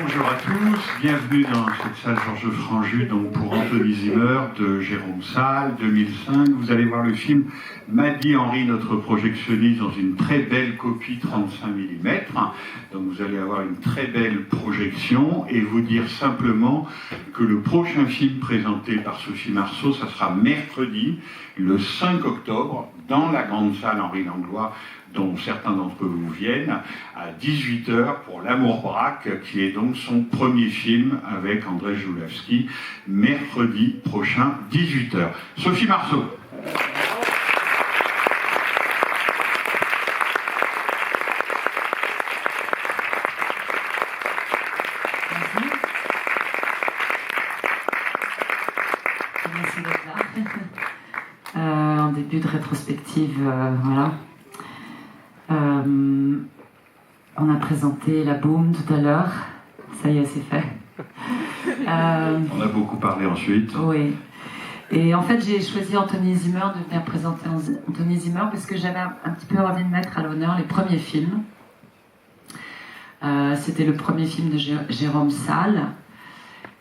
Bonjour à tous, bienvenue dans cette salle Georges Franju, donc pour Anthony Zimmer de Jérôme Salle, 2005. Vous allez voir le film Maddy Henry, notre projectionniste, dans une très belle copie 35 mm. Donc vous allez avoir une très belle projection et vous dire simplement que le prochain film présenté par Sophie Marceau, ça sera mercredi, le 5 octobre, dans la grande salle Henri Langlois, dont certains d'entre vous viennent, à 18h pour L'Amour braque, qui est donc son premier film avec Andrzej Żuławski, mercredi prochain, 18h. Sophie Marceau. Merci d'être là. En début de rétrospective, voilà. On a présenté La Boum tout à l'heure. Ça y est, c'est fait. On a beaucoup parlé ensuite. Oui. Et en fait, j'ai choisi Anthony Zimmer, de venir présenter Anthony Zimmer, parce que j'avais un petit peu envie de mettre à l'honneur les premiers films. C'était le premier film de Jérôme Salle.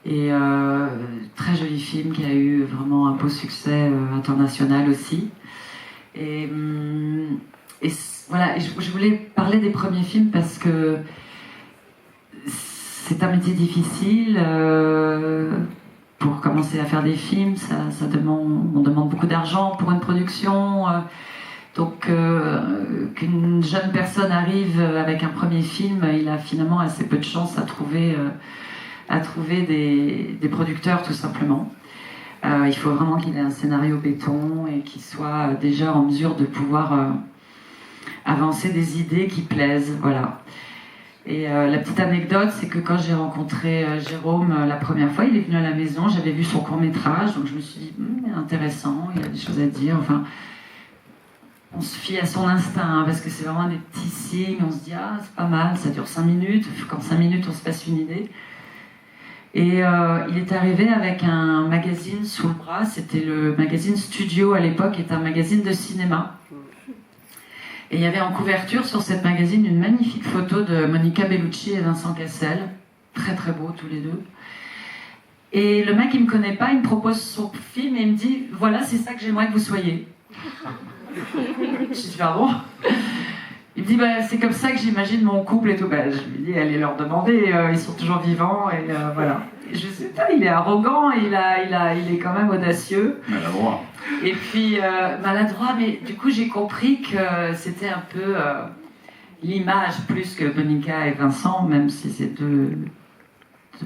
Et très joli film qui a eu vraiment un beau succès international aussi. Et voilà, je voulais parler des premiers films parce que c'est un métier difficile. Pour commencer à faire des films, on demande beaucoup d'argent pour une production. Donc qu'une jeune personne arrive avec un premier film, il a finalement assez peu de chance à trouver des producteurs, tout simplement. Il faut vraiment qu'il ait un scénario béton et qu'il soit déjà en mesure de pouvoir avancer des idées qui plaisent, voilà. Et la petite anecdote, c'est que quand j'ai rencontré Jérôme la première fois, il est venu à la maison, j'avais vu son court-métrage, donc je me suis dit, intéressant, il a des choses à dire, enfin... On se fie à son instinct, hein, parce que c'est vraiment des petits signes, on se dit, ah, c'est pas mal, ça dure 5 minutes, qu'en 5 minutes on se fasse une idée. Et il est arrivé avec un magazine sous le bras, c'était le magazine Studio à l'époque, qui est un magazine de cinéma. Et il y avait en couverture sur cette magazine une magnifique photo de Monica Bellucci et Vincent Cassel, très très beaux tous les deux. Et le mec, il me connaît pas, il me propose son film et il me dit, voilà, c'est ça que j'aimerais que vous soyez. Je dis, pardon. Il me dit, bah, c'est comme ça que j'imagine mon couple et tout. Bah, je lui dis, allez leur demander, ils sont toujours vivants, et voilà. Et je sais pas, il est arrogant, il est quand même audacieux. Maladroit. Et puis, maladroit, mais du coup, j'ai compris que c'était un peu l'image plus que Monica et Vincent, même si c'est deux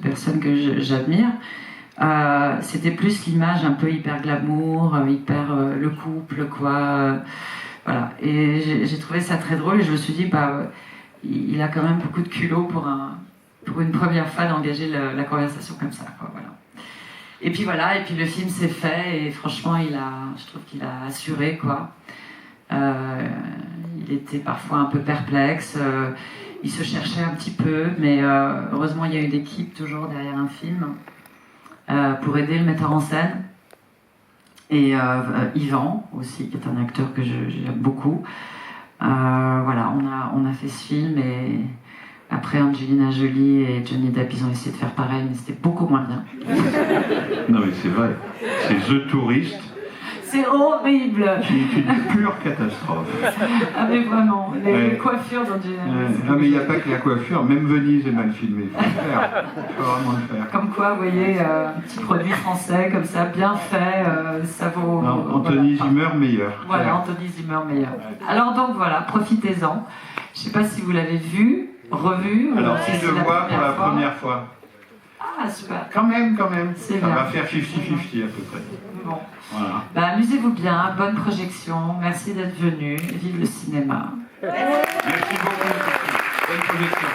personnes que j'admire. C'était plus l'image un peu hyper glamour, hyper le couple, quoi. Voilà. Et j'ai trouvé ça très drôle et je me suis dit, bah, il a quand même beaucoup de culot pour une première fois d'engager la conversation comme ça, quoi. Voilà. Et puis voilà, et puis le film s'est fait et franchement, je trouve qu'il a assuré, quoi. Il était parfois un peu perplexe, il se cherchait un petit peu, mais heureusement, il y a une équipe toujours derrière un film. Pour aider le metteur en scène et Yvan aussi, qui est un acteur que j'aime beaucoup. Voilà, on a fait ce film et après Angelina Jolie et Johnny Depp, ils ont essayé de faire pareil, mais c'était beaucoup moins bien. Non mais c'est vrai, c'est The Tourist. C'est horrible. Qui est une pure catastrophe. Ah mais vraiment, les coiffures d'Angelina Jolie. Non mais il n'y a pas que la coiffure, même Venise est mal filmée. Il faut le faire, il faut vraiment le faire. Comme quoi, vous voyez, un petit produit français comme ça, bien fait, ça vaut... Non, Anthony Zimmer meilleur. Voilà, Anthony Zimmer meilleur. Alors donc voilà, profitez-en. Je ne sais pas si vous l'avez vu, revu. Alors si je le vois pour la première fois. Ah super. Quand même. C'est ça bien. va faire 50-50 à peu près. Bon. Voilà. Bah, amusez-vous bien, bonne projection, merci d'être venu, vive le cinéma. Merci beaucoup. Bonne projection.